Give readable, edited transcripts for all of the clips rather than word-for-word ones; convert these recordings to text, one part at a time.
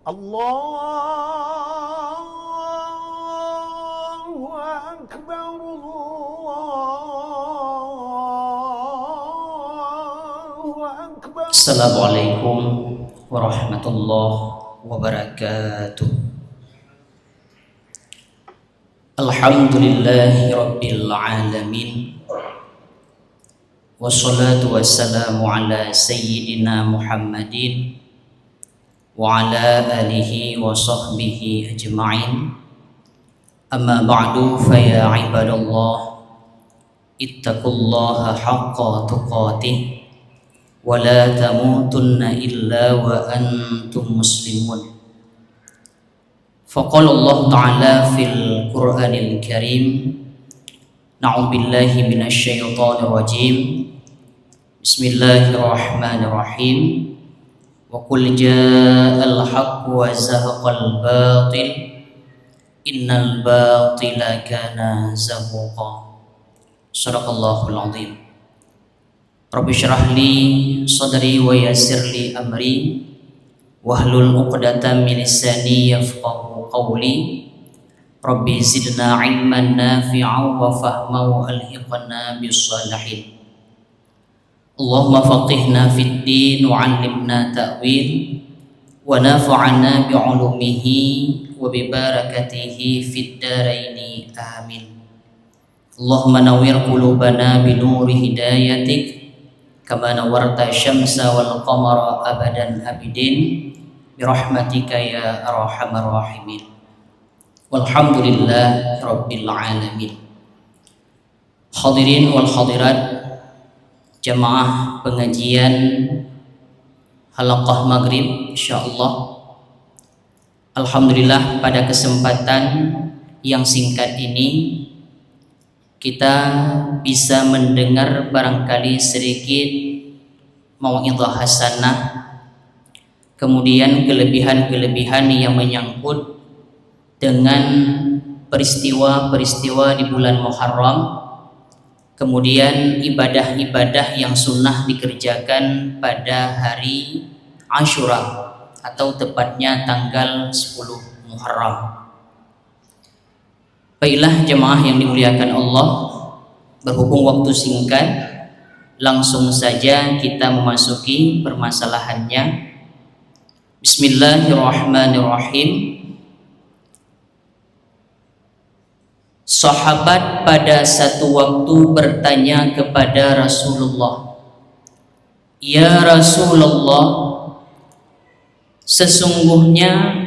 الله أكبر الله أكبر. Assalamualaikum warahmatullahi wabarakatuh. Alhamdulillahi rabbil alamin. Wassalatu wassalamu ala sayyidina Muhammadin wa ala alihi wa sahbihi ajma'in. Amma ba'du, fa ya ibadallah, ittaqullaha haqqa tuqatih wa la tamutunna illa wa antum muslimun. Faqala Allah Ta'ala fil Qur'anil Karim, na'udzubillahi minasy syaithanir rajim. Bismillahirrahmanirrahim. Wa qul ja'al haqqu wa zahaqal batil innal batila kana zahuqa. Shadaqallahul azim. Rabbi syrah li sadri wa yassir li amri wahlul 'uqdatam min lisani yafqahu qawli. Rabbi zidna ilman nafi'an wa fahman wa alhiqna bis salihin. Allahumma faqihna fid din wa 'allimna ta'wil wa nafa'na bi 'ulumihi wa bi barakatihi fid daraini amin. Allahumma nawwir qulubana bi nuri hidayatik kama nawarta syamsa wal qamara abadan abidin bi rahmatika ya arhamar rahimin. Walhamdulillah rabbil alamin. Hadirin wal hadirat, jamaah pengajian halaqah maghrib insyaallah. Alhamdulillah, pada kesempatan yang singkat ini kita bisa mendengar barangkali sedikit mau'izah hasanah, kemudian kelebihan-kelebihan yang menyangkut dengan peristiwa-peristiwa di bulan Muharram, kemudian ibadah-ibadah yang sunnah dikerjakan pada hari Ashura atau tepatnya tanggal 10 Muharram. Baiklah jemaah yang dimuliakan Allah, berhubung waktu singkat, langsung saja kita memasuki permasalahannya. Bismillahirrahmanirrahim. Sahabat pada satu waktu bertanya kepada Rasulullah, "Ya Rasulullah, sesungguhnya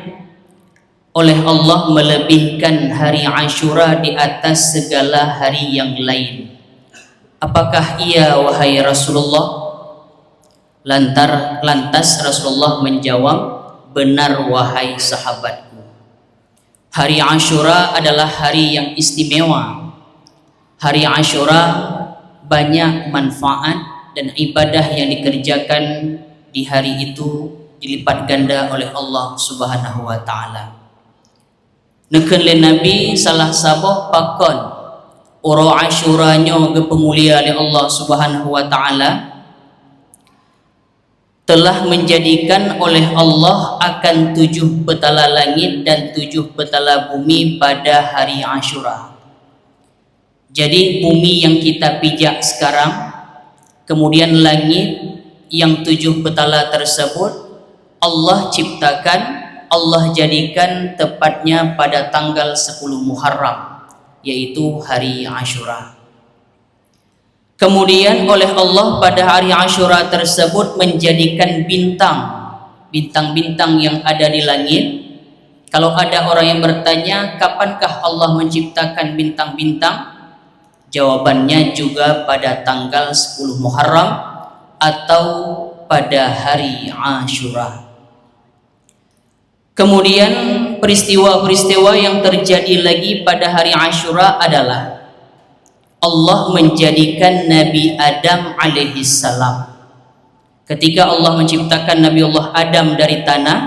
oleh Allah melebihkan hari Ashura di atas segala hari yang lain. Apakah iya wahai Rasulullah?" Lantas Rasulullah menjawab, "Benar wahai sahabatku. Hari Ashura adalah hari yang istimewa. Hari Ashura banyak manfaat dan ibadah yang dikerjakan di hari itu dilipat ganda oleh Allah Subhanahu wa taala. Neken le Nabi salah sabah pakon oro Ashura nyo ge pemulia oleh Allah Subhanahu wa taala, telah menjadikan oleh Allah akan 7 petala langit dan 7 petala bumi pada hari Ashura. Jadi bumi yang kita pijak sekarang, kemudian langit yang 7 petala tersebut Allah ciptakan, Allah jadikan tepatnya pada tanggal 10 Muharram, yaitu hari Ashura. Kemudian oleh Allah pada hari Ashura tersebut menjadikan bintang-bintang yang ada di langit. Kalau ada orang yang bertanya, kapankah Allah menciptakan bintang-bintang? Jawabannya juga pada tanggal 10 Muharram atau pada hari Ashura. Kemudian peristiwa-peristiwa yang terjadi lagi pada hari Ashura adalah Allah menjadikan Nabi Adam alaihissalam. Ketika Allah menciptakan Nabi Allah Adam dari tanah,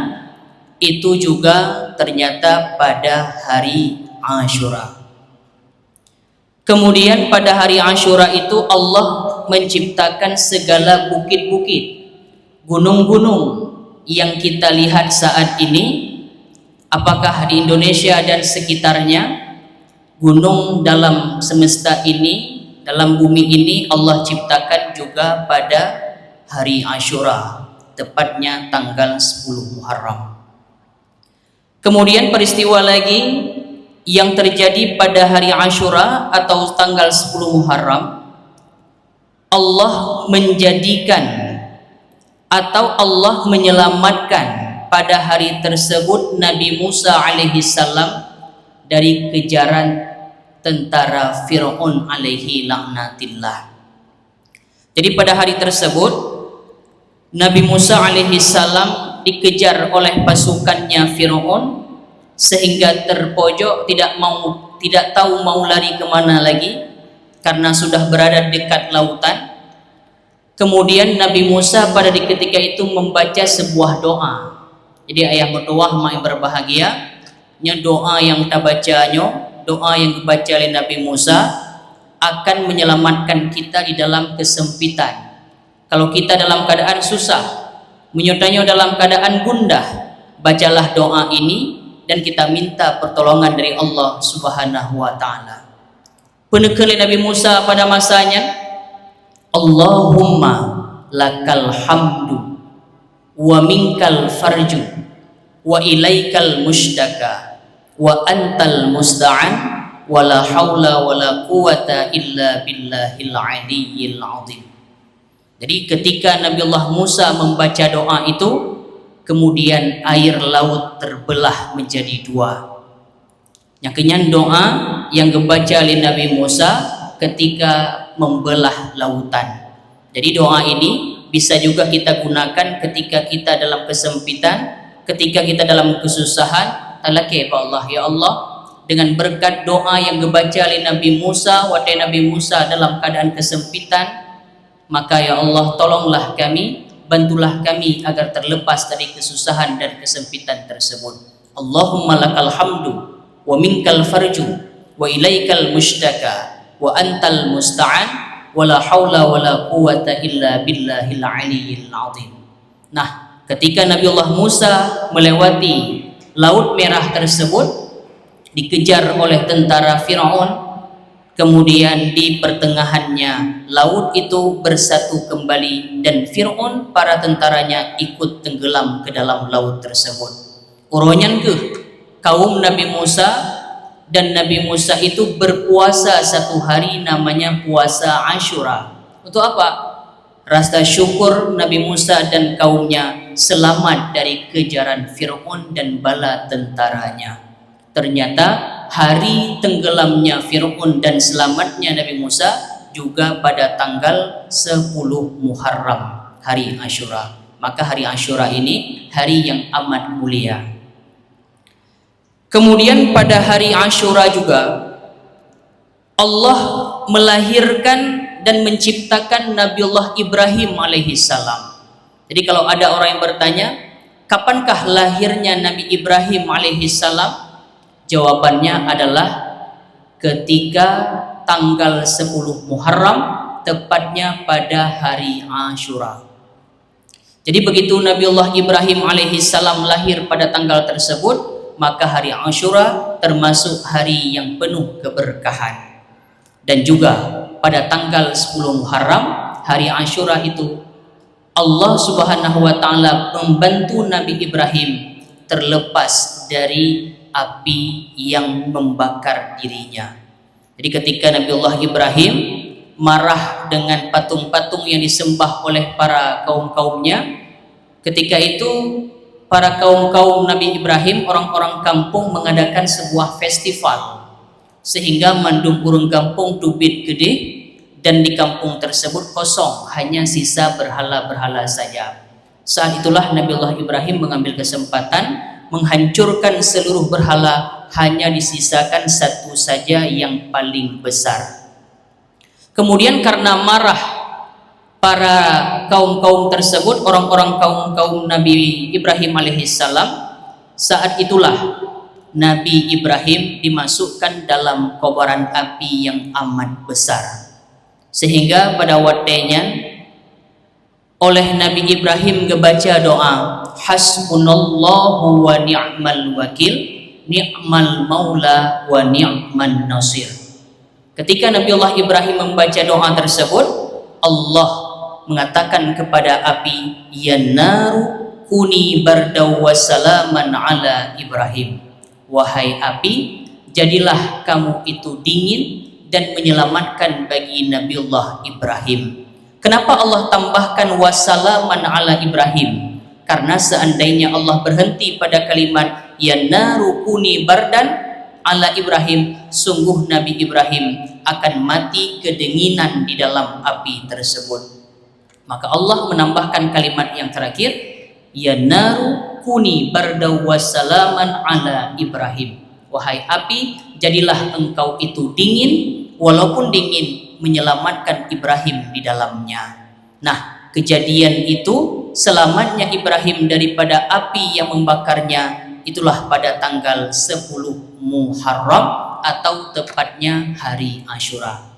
itu juga ternyata pada hari Ashura. Kemudian pada hari Ashura itu Allah menciptakan segala bukit-bukit, gunung-gunung, yang kita lihat saat ini, apakah di Indonesia dan sekitarnya, gunung dalam semesta ini, dalam bumi ini Allah ciptakan juga pada hari Ashura, tepatnya tanggal 10 Muharram. Kemudian peristiwa lagi yang terjadi pada hari Ashura atau tanggal 10 Muharram, Allah menjadikan atau Allah menyelamatkan pada hari tersebut Nabi Musa alaihi salam dari kejaran tentara Fir'aun alaihi laknatillah. Jadi pada hari tersebut Nabi Musa alaihi salam dikejar oleh pasukannya Fir'aun sehingga terpojok, tidak tahu mau lari kemana lagi karena sudah berada dekat lautan. Kemudian Nabi Musa pada ketika itu membaca sebuah doa. Jadi ayah berdoa mak yang berbahagia, nya doa yang kita bacanya, doa yang dibaca oleh Nabi Musa akan menyelamatkan kita di dalam kesempitan. Kalau kita dalam keadaan susah, menyertanya dalam keadaan gundah, bacalah doa ini dan kita minta pertolongan dari Allah Subhanahu wa taala. Penekali Nabi Musa pada masanya, Allahumma lakal hamdu wa minkal farju wa ilaikal mushtaka wa antal musta'an wa la haula wa la quwata illa billahil aliyyil azim. Jadi ketika Nabiullah Musa membaca doa itu, kemudian air laut terbelah menjadi dua. Yang kenyan doa yang dibaca oleh Nabi Musa ketika membelah lautan. Jadi doa ini bisa juga kita gunakan ketika kita dalam kesempitan, ketika kita dalam kesusahan. Talaki Allah, ya Allah, dengan berkat doa yang dibaca oleh Nabi Musa, waktu Nabi Musa dalam keadaan kesempitan, maka ya Allah tolonglah kami, bantulah kami agar terlepas dari kesusahan dan kesempitan tersebut. Allahumma lakal hamdu wa minkal farju wa ilaikal mushtaka wa antal musta'an wa la haula wa la quwata illa billahil aliyyil azim. Nah, ketika Nabiullah Musa melewati Laut Merah tersebut, dikejar oleh tentara Fir'aun, kemudian di pertengahannya laut itu bersatu kembali dan Fir'aun para tentaranya ikut tenggelam ke dalam laut tersebut. Uronyan ke kaum Nabi Musa, dan Nabi Musa itu berpuasa satu hari namanya puasa Ashura. Untuk apa? Rasa syukur Nabi Musa dan kaumnya selamat dari kejaran Fir'aun dan bala tentaranya. Ternyata hari tenggelamnya Fir'aun dan selamatnya Nabi Musa juga pada tanggal 10 Muharram, hari Ashura. Maka hari Ashura ini hari yang amat mulia. Kemudian pada hari Ashura juga Allah melahirkan dan menciptakan Nabiullah Ibrahim alaihi salam. Jadi kalau ada orang yang bertanya, kapankah lahirnya Nabi Ibrahim alaihi salam? Jawabannya adalah ketika tanggal 10 Muharram, tepatnya pada hari Ashura. Jadi begitu Nabiullah Ibrahim alaihi salam lahir pada tanggal tersebut, maka hari Ashura termasuk hari yang penuh keberkahan. Dan juga pada tanggal 10 Muharram, hari Ashura itu, Allah Subhanahu wa taala membantu Nabi Ibrahim terlepas dari api yang membakar dirinya. Jadi ketika Nabiullah Ibrahim marah dengan patung-patung yang disembah oleh para kaum-kaumnya, ketika itu para kaum-kaum Nabi Ibrahim, orang-orang kampung mengadakan sebuah festival sehingga mandum urung kampung tubit gede, dan di kampung tersebut kosong, hanya sisa berhala-berhala saja. Saat itulah Nabiullah Ibrahim mengambil kesempatan menghancurkan seluruh berhala, hanya disisakan satu saja yang paling besar. Kemudian karena marah para kaum-kaum tersebut, orang-orang kaum Nabi Ibrahim alaihissalam, saat itulah Nabi Ibrahim dimasukkan dalam kobaran api yang amat besar, sehingga pada waktunya oleh Nabi Ibrahim ngebaca doa hasbunallahu wa ni'mal wakil ni'mal maula wa ni'man nasir. Ketika Nabiullah Ibrahim membaca doa tersebut, Allah mengatakan kepada api, ya naru kuni bardaw wa salaman ala Ibrahim. Wahai api, jadilah kamu itu dingin dan menyelamatkan bagi Nabiullah Ibrahim. Kenapa Allah tambahkan wasalaman ala Ibrahim? Karena seandainya Allah berhenti pada kalimat ya naru kuni bardan ala Ibrahim, sungguh Nabi Ibrahim akan mati kedinginan di dalam api tersebut. Maka Allah menambahkan kalimat yang terakhir, ya naru kuni bardaw wassalaman ala Ibrahim. Wahai api, jadilah engkau itu dingin, walaupun dingin menyelamatkan Ibrahim di dalamnya. Nah, kejadian itu selamatnya Ibrahim daripada api yang membakarnya itulah pada tanggal 10 Muharram atau tepatnya hari Ashura.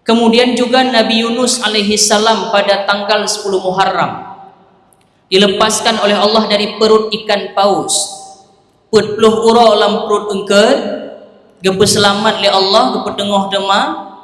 Kemudian juga Nabi Yunus alaihi salam pada tanggal 10 Muharram dilepaskan oleh Allah dari perut ikan paus. Put puluh ura dalam perut engkel, gepe selamat oleh Allah, gepe tengah dema,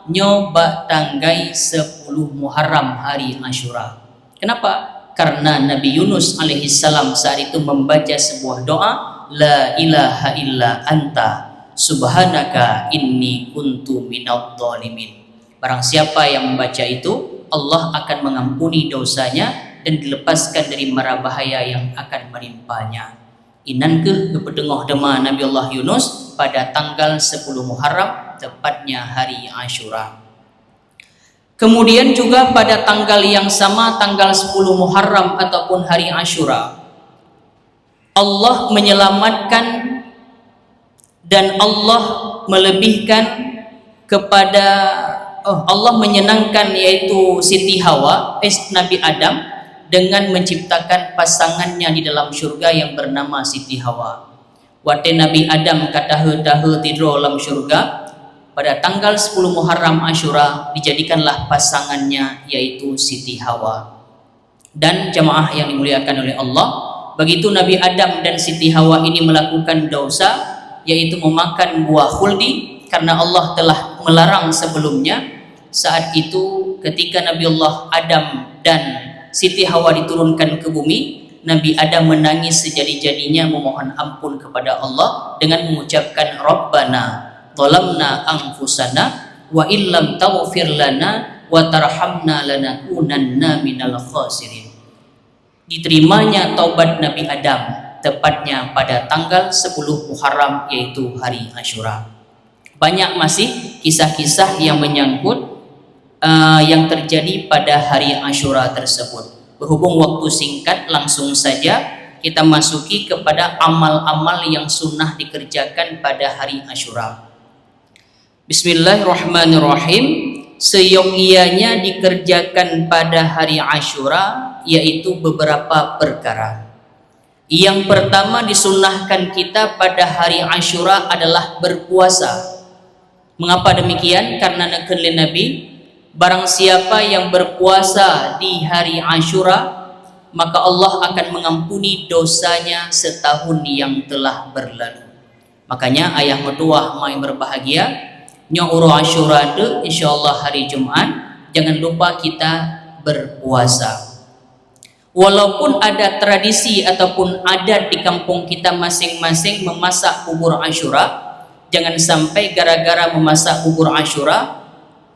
nyoba tanggai 10 Muharram hari Ashura. Kenapa? Karena Nabi Yunus alaihi salam saat itu membaca sebuah doa, la ilaha illa anta subhanaka inni kuntu minadh dhalimin. Barang siapa yang membaca itu, Allah akan mengampuni dosanya dan dilepaskan dari mara bahaya yang akan menimpanya. Inan ke kepedengah dema Nabi Allah Yunus pada tanggal 10 Muharram, tepatnya hari Ashura. Kemudian juga pada tanggal yang sama, tanggal 10 Muharram ataupun hari Ashura, Allah menyelamatkan dan Allah melebihkan kepada Allah menyenangkan yaitu Siti Hawa, Nabi Adam, dengan menciptakan pasangannya di dalam surga yang bernama Siti Hawa. Waktu Nabi Adam katahu tidur dalam surga, pada tanggal 10 Muharram Ashura dijadikanlah pasangannya yaitu Siti Hawa. Dan jamaah yang dimuliakan oleh Allah, begitu Nabi Adam dan Siti Hawa ini melakukan dosa yaitu memakan buah khuldi, karena Allah telah melarang sebelumnya. Saat itu ketika Nabi Allah Adam dan Siti Hawa diturunkan ke bumi, Nabi Adam menangis sejadi-jadinya memohon ampun kepada Allah dengan mengucapkan Rabbana zalamna anfusana wa illam taghfir lana wa tarhamna lanakunanna minal khasirin. Diterimanya taubat Nabi Adam tepatnya pada tanggal 10 Muharram yaitu hari Ashura. Banyak masih kisah-kisah yang menyangkut yang terjadi pada hari Ashura tersebut. Berhubung waktu singkat, langsung saja kita masuki kepada amal-amal yang sunnah dikerjakan pada hari Ashura. Bismillahirrahmanirrahim. Seyogianya dikerjakan pada hari Ashura yaitu beberapa perkara. Yang pertama disunnahkan kita pada hari Ashura adalah berpuasa. Mengapa demikian? Karena nakal Nabi, barang siapa yang berpuasa di hari Ashura, maka Allah akan mengampuni dosanya setahun yang telah berlalu. Makanya ayah mertua yang berbahagia, nyouro Ashura itu insyaallah hari Jumat, jangan lupa kita berpuasa. Walaupun ada tradisi ataupun adat di kampung kita masing-masing memasak bubur Ashura, jangan sampai gara-gara memasak bubur Ashura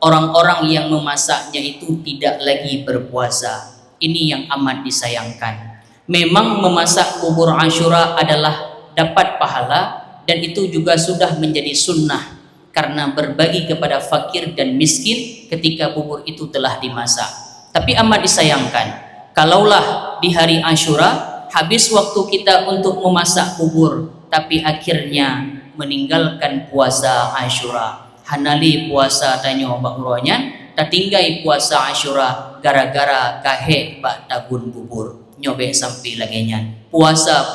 orang-orang yang memasaknya itu tidak lagi berpuasa. Ini yang amat disayangkan. Memang memasak bubur Ashura adalah dapat pahala dan itu juga sudah menjadi sunnah karena berbagi kepada fakir dan miskin ketika bubur itu telah dimasak. Tapi amat disayangkan, kalaulah di hari Ashura habis waktu kita untuk memasak bubur tapi akhirnya meninggalkan puasa Ashura. Hanali puasa tanyo bakronya, tertinggai puasa Ashura gara-gara kahe bak tagun bubur. Nyobe sampai laginya. Puasa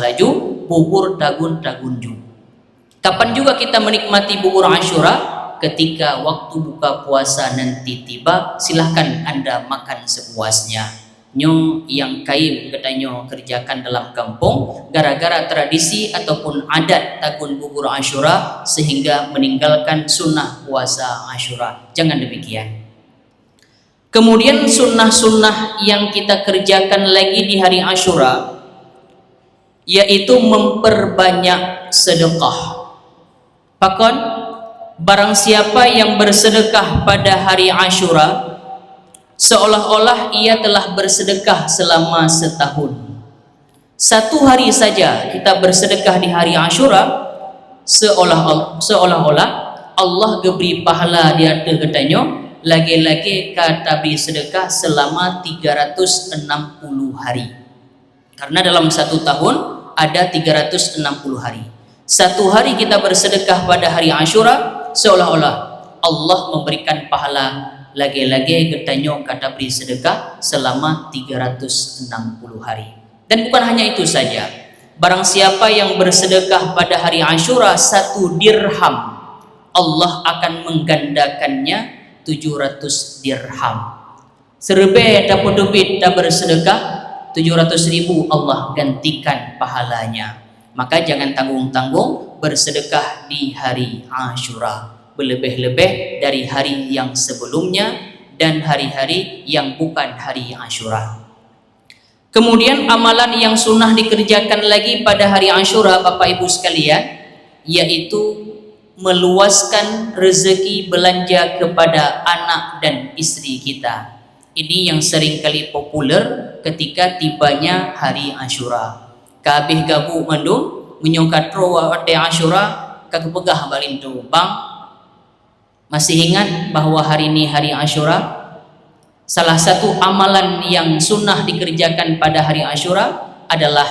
laju, bubur tagun ju. Kapan juga kita menikmati bubur Ashura? Ketika waktu buka puasa nanti tiba, silahkan Anda makan sepuasnya. nyo yang kaim katanya kerjakan dalam kampung gara-gara tradisi ataupun adat tagun bubur Asyura sehingga meninggalkan sunnah puasa Asyura. Jangan demikian. Kemudian sunnah-sunnah yang kita kerjakan lagi di hari Asyura yaitu memperbanyak sedekah. Pakon barang siapa yang bersedekah pada hari Asyura seolah-olah ia telah bersedekah selama setahun. Satu hari saja kita bersedekah di hari Asyura seolah-olah Allah geberi pahala dia katanya lagi-lagi kata beri sedekah selama 360 hari. Karena dalam satu tahun ada 360 hari. Satu hari kita bersedekah pada hari Asyura seolah-olah Allah memberikan pahala lagi-lagi getanyo kata beri sedekah selama 360 hari. Dan bukan hanya itu saja. Barang siapa yang bersedekah pada hari Asyura 1 dirham, Allah akan menggandakannya 700 dirham. Serbe dapat duit dah bersedekah 700.000 Allah gantikan pahalanya. Maka jangan tanggung-tanggung bersedekah di hari Asyura. Berlebih-lebih dari hari yang sebelumnya dan hari-hari yang bukan hari Asyura. Kemudian amalan yang sunnah dikerjakan lagi pada hari Asyura Bapak Ibu sekalian yaitu meluaskan rezeki belanja kepada anak dan istri kita. Ini yang seringkali populer ketika tibanya hari Asyura. Kabeh gabu mandung menyongkat roh ade Asyura kagak pegah balintu bang. Masih ingat bahwa hari ini hari Asyura? Salah satu amalan yang sunnah dikerjakan pada hari Asyura adalah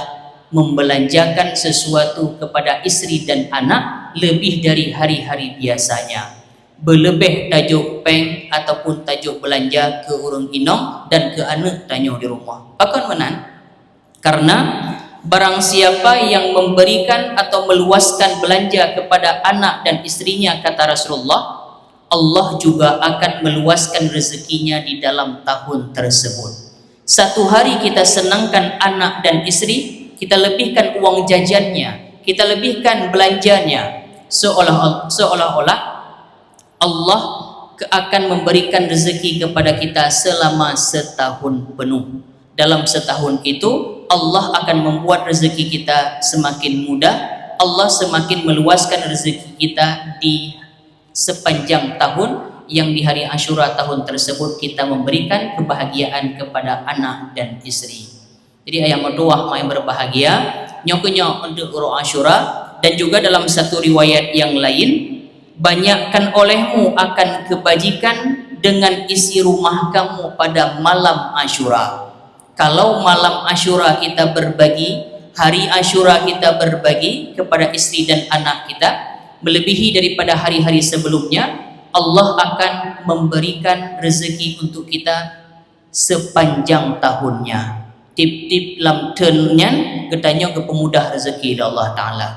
membelanjakan sesuatu kepada istri dan anak lebih dari hari-hari biasanya. Berlebih tajuk peng ataupun tajuk belanja ke urang inong dan ke anak tanyo di rumah. Akan menan? Karena barang siapa yang memberikan atau meluaskan belanja kepada anak dan istrinya kata Rasulullah, Allah juga akan meluaskan rezekinya di dalam tahun tersebut. Satu hari kita senangkan anak dan istri, kita lebihkan uang jajannya, kita lebihkan belanjanya, seolah-olah Allah akan memberikan rezeki kepada kita selama setahun penuh. Dalam setahun itu Allah akan membuat rezeki kita semakin mudah. Allah semakin meluaskan rezeki kita di sepanjang tahun yang di hari Asyura tahun tersebut kita memberikan kebahagiaan kepada anak dan istri. Jadi ayam doa yang berbahagia nyokunya untuk uru Asyura. Dan juga dalam satu riwayat yang lain, banyakkan olehmu akan kebajikan dengan isi rumah kamu pada malam Asyura. Kalau malam Asyura kita berbagi, hari Asyura kita berbagi kepada istri dan anak kita melebihi daripada hari-hari sebelumnya, Allah akan memberikan rezeki untuk kita sepanjang tahunnya. Tip-tip lam ternyan ketanya kepemudah rezeki dari Allah Ta'ala.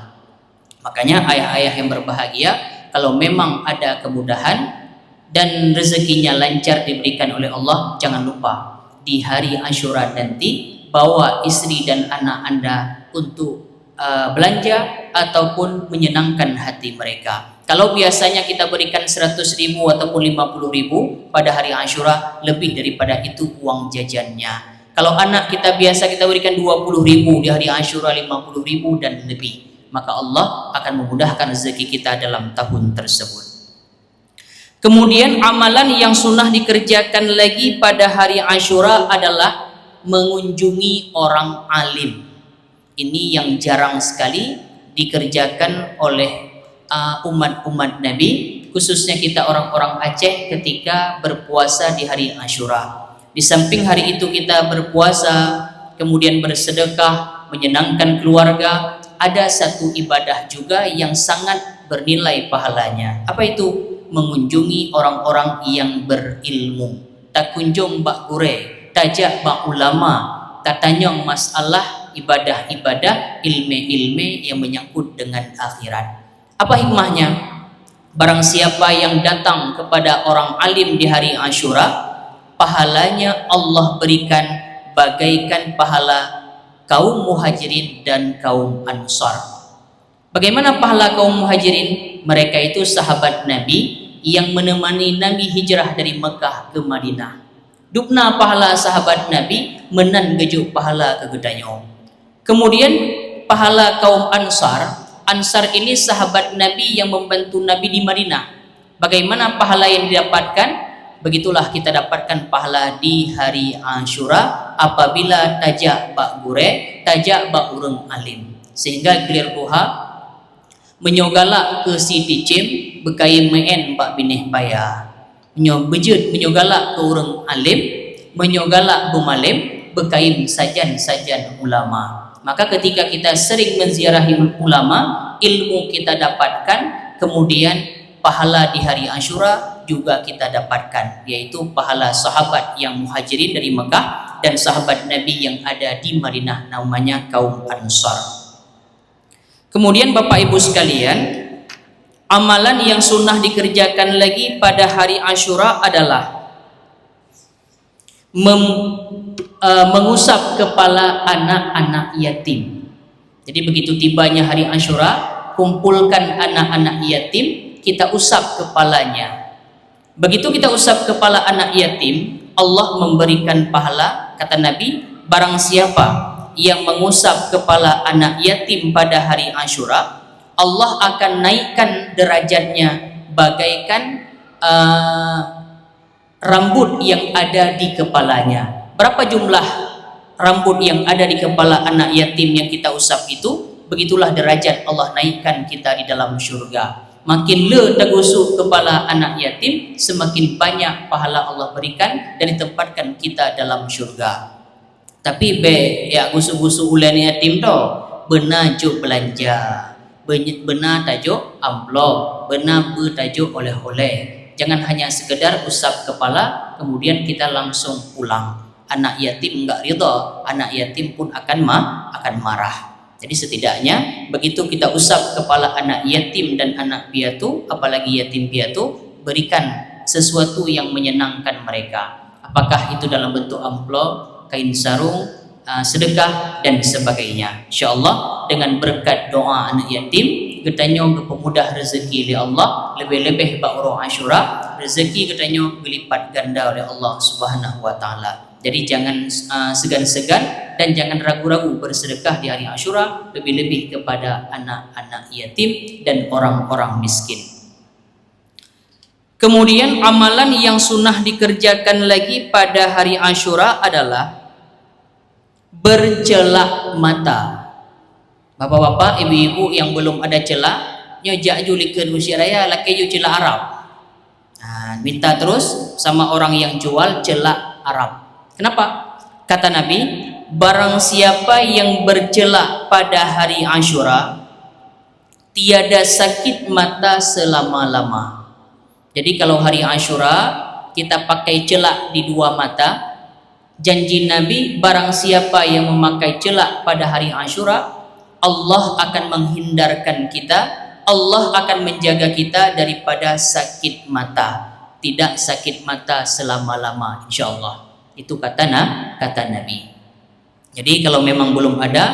Makanya ayah-ayah yang berbahagia, kalau memang ada kemudahan dan rezekinya lancar diberikan oleh Allah, jangan lupa di hari Asyura nanti bawa istri dan anak anda untuk belanja ataupun menyenangkan hati mereka. Kalau biasanya kita berikan 100.000 ataupun 50.000 pada hari Asyura, lebih daripada itu uang jajannya. Kalau anak kita biasa kita berikan 20.000 di hari Asyura, 50.000 dan lebih, maka Allah akan memudahkan rezeki kita dalam tahun tersebut. Kemudian amalan yang sunnah dikerjakan lagi pada hari Asyura adalah mengunjungi orang alim. Ini yang jarang sekali dikerjakan oleh umat-umat Nabi, khususnya kita orang-orang Aceh ketika berpuasa di hari Asyura. Di samping hari itu kita berpuasa, kemudian bersedekah, menyenangkan keluarga, ada satu ibadah juga yang sangat bernilai pahalanya. Apa itu? Mengunjungi orang-orang yang berilmu. Tak kunjung bak gure, tajak bak ulama, katanya masalah ibadah-ibadah, ilmu-ilmu yang menyangkut dengan akhirat. Apa hikmahnya? Barang siapa yang datang kepada orang alim di hari Asyura, pahalanya Allah berikan bagaikan pahala kaum muhajirin dan kaum ansar. Bagaimana pahala kaum muhajirin? Mereka itu sahabat Nabi yang menemani Nabi hijrah dari Mekah ke Madinah. Dupna pahala sahabat Nabi menan gejuk pahala kegedanyo. Kemudian pahala kaum ansar. Ansar ini sahabat Nabi yang membantu Nabi di Madinah. Bagaimana pahala yang didapatkan? Begitulah kita dapatkan pahala di hari Ashura apabila tajak bak gure, tajak bak urang alim. Sehingga gelir kuha menyogalak ke Siti Cim bekai meen bak binih paya. Menyogalak ke urang alim, menyogalak bumalim bekai sajan-sajan ulama. Maka ketika kita sering menziarahi ulama, ilmu kita dapatkan, kemudian pahala di hari Ashura juga kita dapatkan, yaitu pahala sahabat yang muhajirin dari Mekah dan sahabat Nabi yang ada di Madinah, namanya kaum Ansar. Kemudian Bapak Ibu sekalian, amalan yang sunnah dikerjakan lagi pada hari Ashura adalah mengusap kepala anak-anak yatim. Jadi begitu tibanya hari Ashura, kumpulkan anak-anak yatim, kita usap kepalanya. Begitu kita usap kepala anak yatim, Allah memberikan pahala. Kata Nabi, barang siapa yang mengusap kepala anak yatim pada hari Ashura, Allah akan naikkan derajatnya bagaikan rambut yang ada di kepalanya. Berapa jumlah rambut yang ada di kepala anak yatim yang kita usap itu, begitulah derajat Allah naikkan kita di dalam syurga. Makin le tergusuk kepala anak yatim, semakin banyak pahala Allah berikan dan ditempatkan kita dalam syurga. Tapi ya gusuk-gusuk ulan yatim tu benar juk belanja, benar tajuk amplop, benar tajuk oleh-oleh. Jangan hanya sekedar usap kepala kemudian kita langsung pulang. Anak yatim enggak ridha, anak yatim pun akan marah. Jadi setidaknya begitu kita usap kepala anak yatim dan anak piatu, apalagi yatim piatu, berikan sesuatu yang menyenangkan mereka. Apakah itu dalam bentuk amplop, kain sarung, sedekah dan sebagainya. InsyaAllah dengan berkat doa anak yatim, getanyo kepemudah rezeki oleh Allah, lebih-lebih ba'urah Ashura, rezeki getanyo berlipat ganda oleh Allah Subhanahu wa taala. Jadi jangan segan-segan dan jangan ragu-ragu bersedekah di hari Ashura, lebih-lebih kepada anak-anak yatim dan orang-orang miskin. Kemudian amalan yang sunnah dikerjakan lagi pada hari Ashura adalah bercelak mata. Bapak-bapak, ibu-ibu yang belum ada celak, nyo jak julikan usia raya laki ju celak Arab. Minta terus sama orang yang jual celak Arab. Kenapa? Kata Nabi, barang siapa yang bercelak pada hari Ashura, tiada sakit mata selama-lama. Jadi kalau hari Ashura kita pakai celak di dua mata, janji Nabi, barang siapa yang memakai celak pada hari Ashura, Allah akan menghindarkan kita, Allah akan menjaga kita daripada sakit mata. Tidak sakit mata selama-lama, insyaAllah. Itu kata Nabi. Jadi kalau memang belum ada,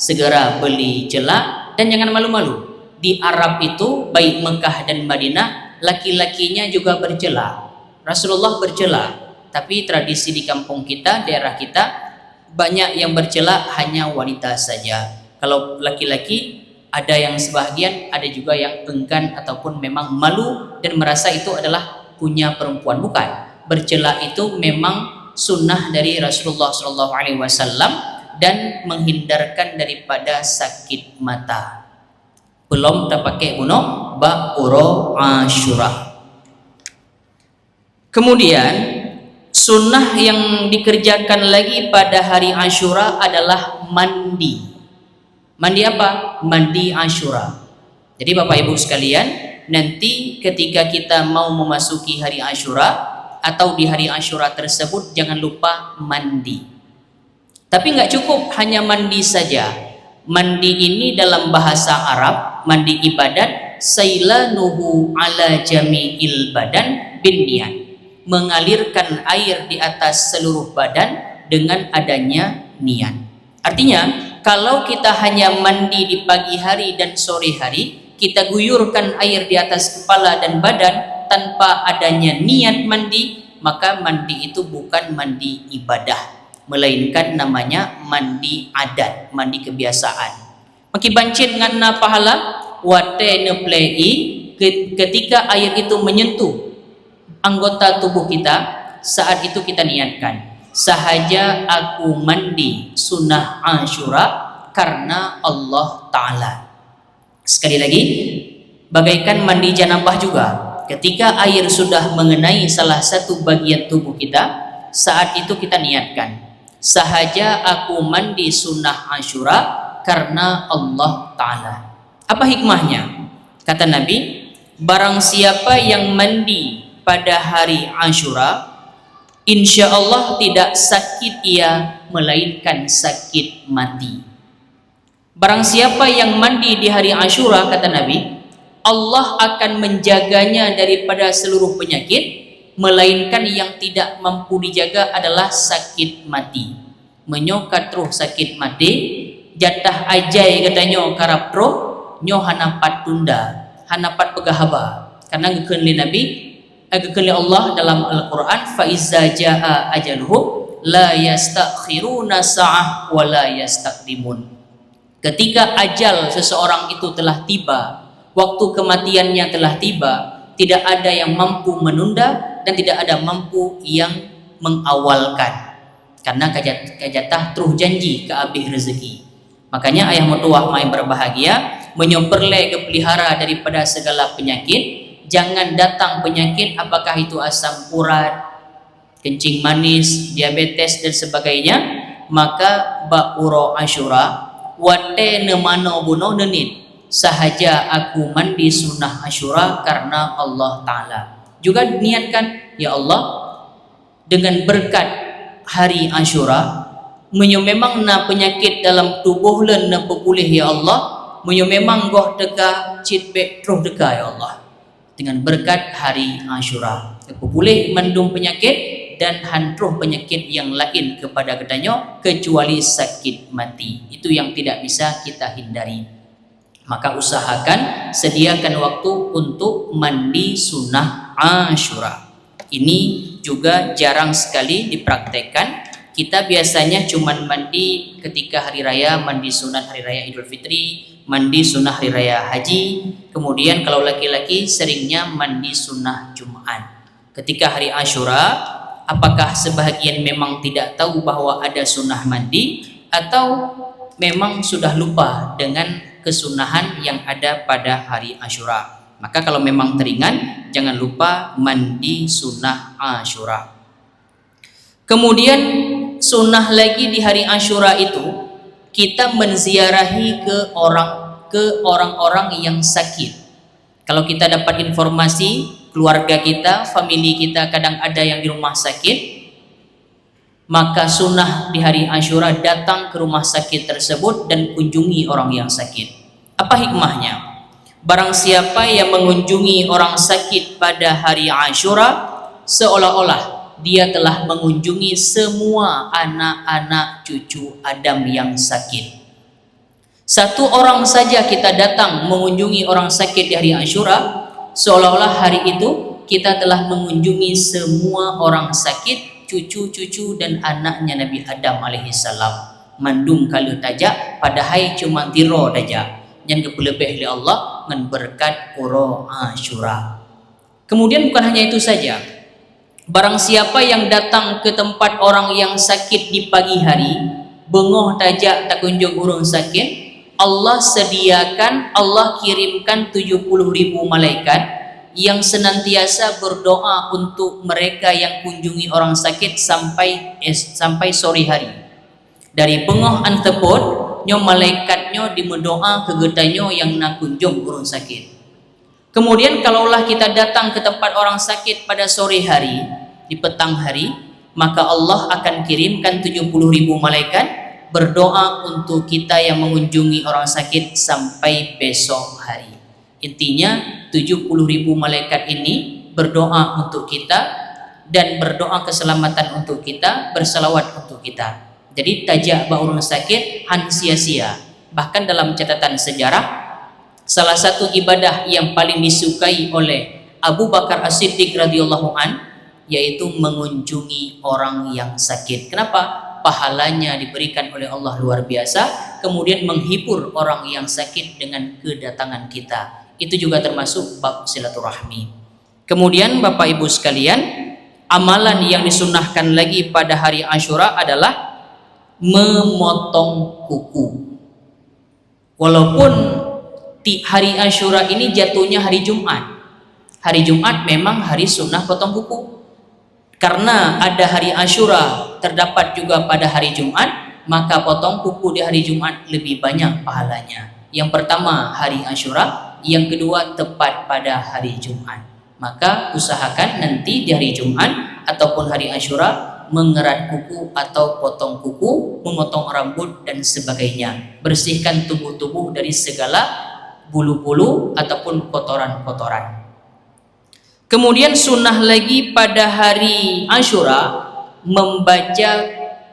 segera beli celak dan jangan malu-malu. Di Arab itu baik Mekah dan Madinah, laki-lakinya juga bercelak. Rasulullah bercelak. Tapi tradisi di kampung kita, daerah kita, banyak yang bercelak hanya wanita saja. Kalau laki-laki ada yang sebahagian, ada juga yang enggan ataupun memang malu dan merasa itu adalah punya perempuan. Bukan. Bercelak itu memang sunnah dari Rasulullah SAW dan menghindarkan daripada sakit mata. Belum terpakai bunuh ba'uro Ashura. Kemudian sunnah yang dikerjakan lagi pada hari Ashura adalah mandi. Mandi apa? Mandi Ashura. Jadi Bapak Ibu sekalian, nanti ketika kita mau memasuki hari Ashura atau di hari Ashura tersebut, jangan lupa mandi. Tapi nggak cukup hanya mandi saja. Mandi ini dalam bahasa Arab, mandi ibadat, sailanuhu ala jami'il badan bin niat. Mengalirkan air di atas seluruh badan dengan adanya niat. Artinya, kalau kita hanya mandi di pagi hari dan sore hari, kita guyurkan air di atas kepala dan badan tanpa adanya niat mandi, maka mandi itu bukan mandi ibadah, melainkan namanya mandi adat, mandi kebiasaan. Maki bancin ngana pahala wate ne plei ketika air itu menyentuh anggota tubuh kita, saat itu kita niatkan, sahaja aku mandi sunnah Asyura karena Allah Ta'ala. Sekali lagi, bagaikan mandi janabah juga, ketika air sudah mengenai salah satu bagian tubuh kita, saat itu kita niatkan, sahaja aku mandi sunnah Asyura karena Allah Ta'ala. Apa hikmahnya? Kata Nabi, barang siapa yang mandi pada hari Asyura, insya Allah tidak sakit ia, melainkan sakit mati. Barang siapa yang mandi di hari Asyura, kata Nabi, Allah akan menjaganya daripada seluruh penyakit, melainkan yang tidak mampu dijaga adalah sakit mati. Menyokat roh sakit mati, jatah ajai katanya karap roh, nyo hanapat tunda, hanapat pegahaba. Karena gekenli Nabi, gekenli Allah dalam Al-Quran, fa izza jaa ajaluhum la yastakhiruna sa'ah wa la yastaqdimun. Ketika ajal seseorang itu telah tiba, waktu kematiannya telah tiba, tidak ada yang mampu menunda dan tidak ada mampu yang mengawalkan, karena kajatah teruh janji ke abih rezeki. Makanya ayah mertuah mai berbahagia, menyoperle kepelihara daripada segala penyakit. Jangan datang penyakit, apakah itu asam urat, kencing manis, diabetes dan sebagainya, maka ba'uro Asyura wate nemano buno nenit, sahaja aku mandi sunnah Asyura karena Allah Ta'ala. Juga niatkan, ya Allah, dengan berkat hari Asyura, menyo memang na penyakit dalam tubuh len na pepulih ya Allah, menyo memang goh deka citbek roh deka ya Allah, dengan berkat hari Asyura pepulih mendung penyakit dan hantruh penyakit yang lain kepada kedanyo kecuali sakit mati. Itu yang tidak bisa kita hindari. Maka usahakan sediakan waktu untuk mandi sunnah Asyura. Ini juga jarang sekali dipraktekkan. Kita biasanya cuman mandi ketika hari raya, mandi sunat hari raya Idul Fitri, mandi sunnah hari raya haji. Kemudian kalau laki-laki seringnya mandi sunnah Jumat. Ketika hari Asyura, apakah sebahagian memang tidak tahu bahwa ada sunnah mandi, atau memang sudah lupa dengan kesunahan yang ada pada hari Asyura? Maka kalau memang teringat, jangan lupa mandi sunnah Asyura. Kemudian sunnah lagi di hari Asyura itu, kita menziarahi ke orang-orang yang sakit. Kalau kita dapat informasi keluarga kita, famili kita kadang ada yang di rumah sakit, maka sunnah di hari Asyura datang ke rumah sakit tersebut dan kunjungi orang yang sakit. Apa hikmahnya? Barang siapa yang mengunjungi orang sakit pada hari Asyura, seolah-olah dia telah mengunjungi semua anak-anak cucu Adam yang sakit. Satu orang saja kita datang mengunjungi orang sakit di hari Asyura, seolah-olah hari itu kita telah mengunjungi semua orang sakit, cucu-cucu dan anaknya Nabi Adam alaihissalam. Mandung kalau tajak padahal cuma tiro tajak yang lebih oleh Allah dengan berkat uro Asyura. Kemudian bukan hanya itu saja, barang siapa yang datang ke tempat orang yang sakit di pagi hari, bengoh tajak tak kunjung urung sakit, Allah sediakan, Allah kirimkan 70.000 malaikat yang senantiasa berdoa untuk mereka yang kunjungi orang sakit sampai sore hari. Dari bengoh antepot, nyo malaikatnyo dimendoa ke getanyo yang nak kunjung urang sakit. Kemudian kalaulah kita datang ke tempat orang sakit pada sore hari, di petang hari, maka Allah akan kirimkan 70.000 malaikat berdoa untuk kita yang mengunjungi orang sakit sampai besok hari. Intinya 70.000 malaikat ini berdoa untuk kita dan berdoa keselamatan untuk kita, bersalawat untuk kita. Jadi tajak ba orang sakit han sia-sia. Bahkan dalam catatan sejarah, salah satu ibadah yang paling disukai oleh Abu Bakar As-Siddiq radhiyallahu an yaitu mengunjungi orang yang sakit. Kenapa? Pahalanya diberikan oleh Allah luar biasa. Kemudian menghibur orang yang sakit dengan kedatangan kita. Itu juga termasuk bab silaturahmi. Kemudian Bapak Ibu sekalian, amalan yang disunnahkan lagi pada hari Asyura adalah memotong kuku. Walaupun hari Asyura ini jatuhnya hari Jumat. Hari Jumat memang hari sunnah potong kuku. Karena ada hari Asyura terdapat juga pada hari Jumat, maka potong kuku di hari Jumat lebih banyak pahalanya. Yang pertama hari Asyura, yang kedua tepat pada hari Jumat. Maka usahakan nanti di hari Jumat ataupun hari Asyura mengerat kuku atau potong kuku, memotong rambut dan sebagainya. Bersihkan tubuh-tubuh dari segala bulu-bulu ataupun kotoran-kotoran. Kemudian sunnah lagi pada hari Asyura membaca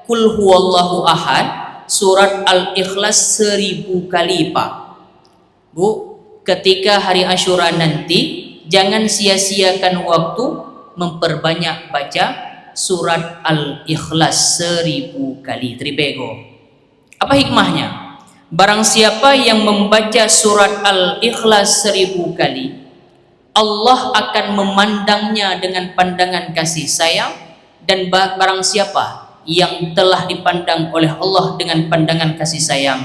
Qul huwallahu ahad, surat Al-Ikhlas 1000 kali, Pak. Bu, ketika hari Asyura nanti jangan sia-siakan waktu memperbanyak baca surat Al-Ikhlas 1000 kali. Tribego. Apa hikmahnya? Barang siapa yang membaca surat Al-Ikhlas 1000 kali, Allah akan memandangnya dengan pandangan kasih sayang, dan barang siapa yang telah dipandang oleh Allah dengan pandangan kasih sayang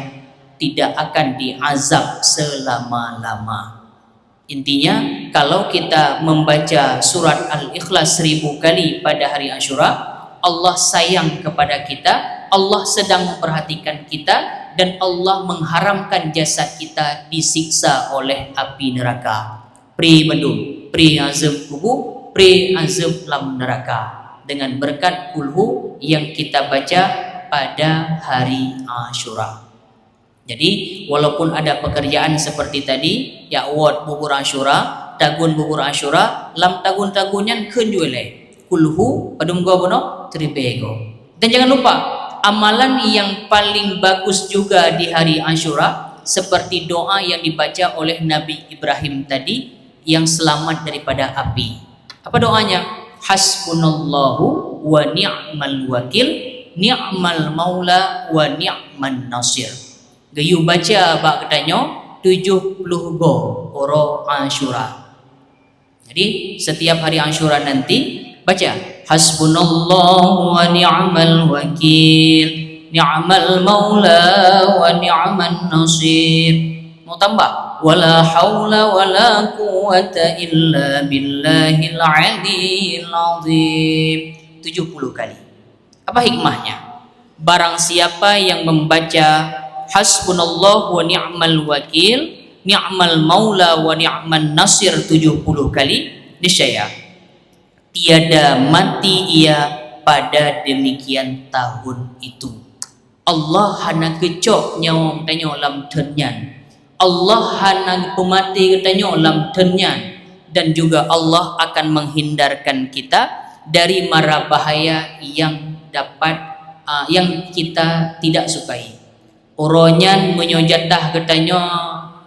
tidak akan diazab selama-lama. Intinya, kalau kita membaca surat Al-Ikhlas 1000 kali pada hari Asyura, Allah sayang kepada kita, Allah sedang memperhatikan kita, dan Allah mengharamkan jasad kita disiksa oleh api neraka. Pri bendung, pri azab kubu, pri azab lam neraka, dengan berkat kulhu yang kita baca pada hari Asyura. Jadi walaupun ada pekerjaan seperti tadi, ya wad bubur Asyura, tagun bubur Asyura, lam tagun-tagunyan kenjuele kulhu padum gua bono tribego. Dan jangan lupa amalan yang paling bagus juga di hari Asyura seperti doa yang dibaca oleh Nabi Ibrahim tadi yang selamat daripada api. Apa doanya? Hasbunallahu wa ni'mal wakil, ni'mal maula wa ni'man nasir. Gayu baca bak katanya 70 go oro Asyura. Jadi setiap hari Asyura nanti baca hasbunallahu wa ni'mal wakil, ni'mal maula wa ni'man nasir. Mau tambah? Wala haula wala quwata illa billahil aliyil azim. 70 kali. Apa hikmahnya? Barang siapa yang membaca hasbunallahu wa ni'mal wakil, ni'mal maula wa ni'man nasir 70 kali, niscaya tiada mati ia pada demikian tahun itu. Allah hana kecok nyawang tanyo lam tenyan. Allah hana pemati katanya lam tenyan, dan juga Allah akan menghindarkan kita dari mara bahaya yang dapat yang kita tidak sukai. Oronyan menyojatah katanya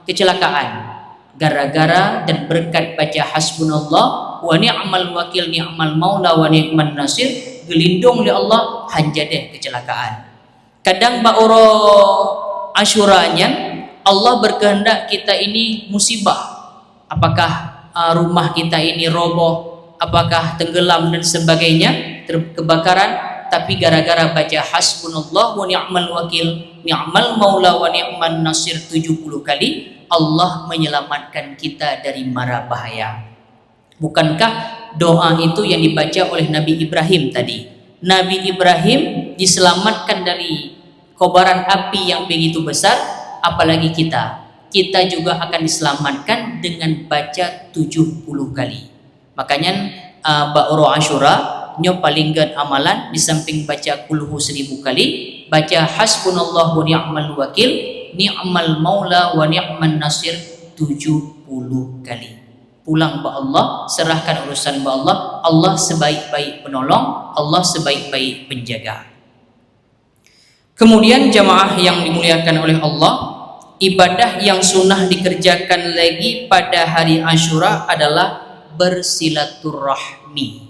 kecelakaan gara-gara dan berkat baca hasbunallah wa ni'mal wakil, ni'mal maula wa ni'man nasir, gelindung oleh Allah hanjadeh kecelakaan. Kadang ba oro Asyuranya Allah berkehendak kita ini musibah. Apakah rumah kita ini roboh, apakah tenggelam dan sebagainya, kebakaran, tapi gara-gara baca hasbunallah wa ni'mal wakil, ni'mal maula wa ni'man nasir 70 kali, Allah menyelamatkan kita dari mara bahaya. Bukankah doa itu yang dibaca oleh Nabi Ibrahim tadi? Nabi Ibrahim diselamatkan dari kobaran api yang begitu besar, apalagi kita juga akan diselamatkan dengan baca 70 kali. Makanya ba'uro Asyura nyo palinggan amalan di samping baca kulhu 1000 kali, baca hasbunallahu wa ni'mal wakil, ni'mal maula wa ni'man nasir 70 kali. pulang ke Allah, serahkan urusan ke Allah. Allah sebaik-baik penolong, Allah sebaik-baik penjaga. Kemudian jamaah yang dimuliakan oleh Allah, ibadah yang sunnah dikerjakan lagi pada hari Asyura adalah bersilaturahmi.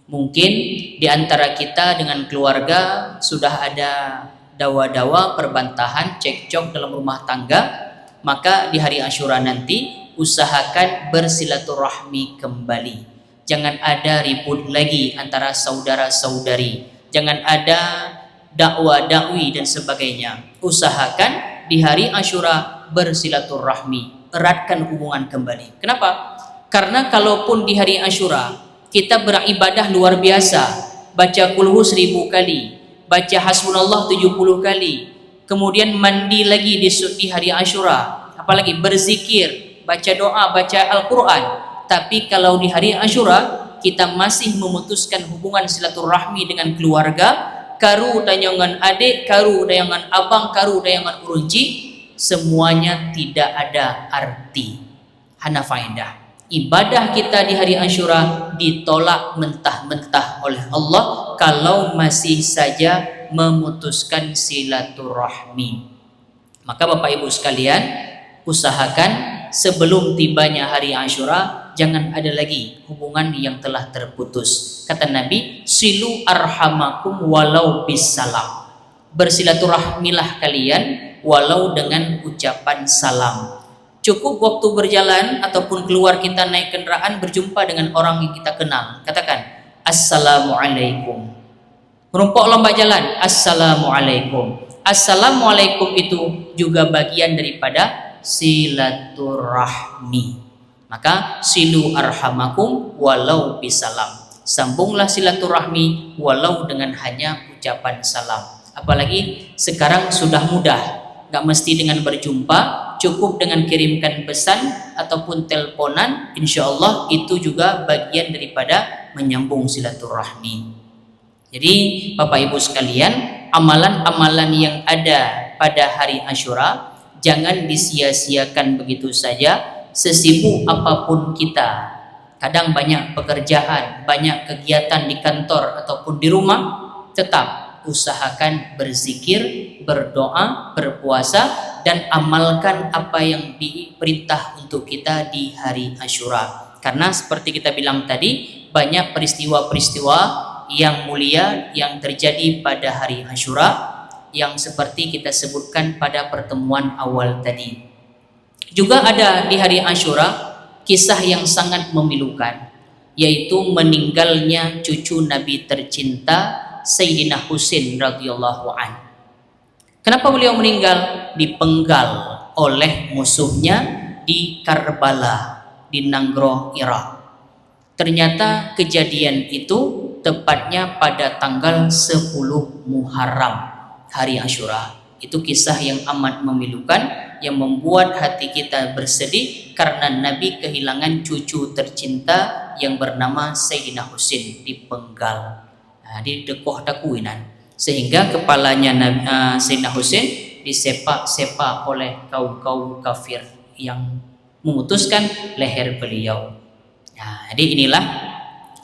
Mungkin di antara kita dengan keluarga sudah ada dawa-dawa perbantahan, cekcok dalam rumah tangga, maka di hari Asyura nanti usahakan bersilaturahmi kembali. Jangan ada ribut lagi antara saudara-saudari, jangan ada dakwah-dakwi dan sebagainya. Usahakan di hari Asyura bersilaturahmi, eratkan hubungan kembali. Kenapa? Karena kalaupun di hari Asyura kita beribadah luar biasa, baca kulhu 1000 kali, baca hasbunallah 70 kali, kemudian mandi lagi di hari Asyura, apalagi berzikir, baca doa, baca Al-Quran. Tapi kalau di hari Asyura kita masih memutuskan hubungan silaturahmi dengan keluarga, karu dayangan adik, karu dayangan abang, karu dayangan urunci, semuanya tidak ada arti, hana faedah. Ibadah kita di hari Asyura ditolak mentah-mentah oleh Allah kalau masih saja memutuskan silaturahmi. Maka Bapak Ibu sekalian, usahakan sebelum tibanya hari Asyura jangan ada lagi hubungan yang telah terputus. Kata Nabi, silu arhamakum walau bisalam. Bersilaturahmilah kalian walau dengan ucapan salam. Cukup waktu berjalan ataupun keluar kita naik kendaraan berjumpa dengan orang yang kita kenal, katakan assalamualaikum. Merumpok lomba jalan, assalamualaikum. Assalamualaikum itu juga bagian daripada silaturahmi. Maka silu arhamakum walau bisalam. Sambunglah silaturahmi walau dengan hanya ucapan salam. Apalagi sekarang sudah mudah, gak mesti dengan berjumpa, cukup dengan kirimkan pesan ataupun teleponan, insya Allah itu juga bagian daripada menyambung silaturahmi. Jadi Bapak Ibu sekalian, amalan-amalan yang ada pada hari Asyura jangan disia-siakan begitu saja. Sesibuk apapun kita, kadang banyak pekerjaan, banyak kegiatan di kantor ataupun di rumah, tetap usahakan berzikir, berdoa, berpuasa, dan amalkan apa yang diperintah untuk kita di hari Asyura. Karena seperti kita bilang tadi, banyak peristiwa-peristiwa yang mulia yang terjadi pada hari Asyura yang seperti kita sebutkan pada pertemuan awal tadi. Juga ada di hari Asyura kisah yang sangat memilukan, yaitu meninggalnya cucu Nabi tercinta Sayyidina Husain radhiyallahu an. Kenapa beliau meninggal? Dipenggal oleh musuhnya di Karbala, di Nangroh, Irak. Ternyata kejadian itu tepatnya pada tanggal 10 Muharram, hari Asyura. Itu kisah yang amat memilukan, yang membuat hati kita bersedih karena Nabi kehilangan cucu tercinta yang bernama Sayyidina Husain, dipenggal. Di dekoh dakuinan, sehingga kepalanya Sayyidina Husain disepak-sepak oleh kaum-kaum kafir yang memutuskan leher beliau. Nah, jadi inilah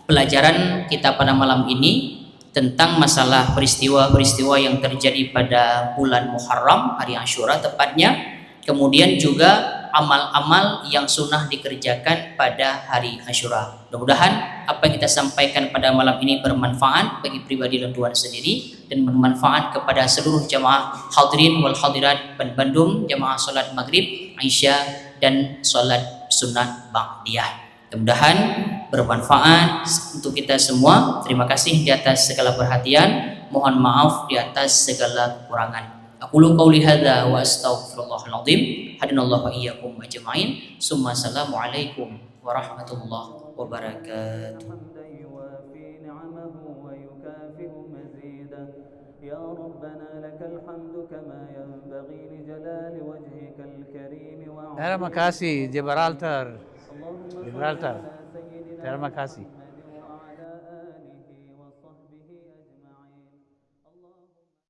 pelajaran kita pada malam ini tentang masalah peristiwa-peristiwa yang terjadi pada bulan Muharram, hari Asyura tepatnya. Kemudian juga amal-amal yang sunnah dikerjakan pada hari Asyura. Mudah-mudahan apa yang kita sampaikan pada malam ini bermanfaat bagi pribadi dan Tuhan sendiri, dan bermanfaat kepada seluruh jamaah hadirin wal hadirat Bandung, jamaah salat maghrib, Aisyah, dan salat sunat ba'diyah. Mudah-mudahan bermanfaat untuk kita semua. Terima kasih di atas segala perhatian. Mohon maaf di atas segala kekurangan. Aqulu qawli hadza wa astaghfirullahal azim. Hadanallahu wa iyyakum ajma'in. Summa assalamu alaikum warahmatullahi wabarakatuh. يا ربنا لك الحمد كما ينبغي لجلال وجهك الكريم وعظيم. Terima kasih Gibraltar. Terima kasih.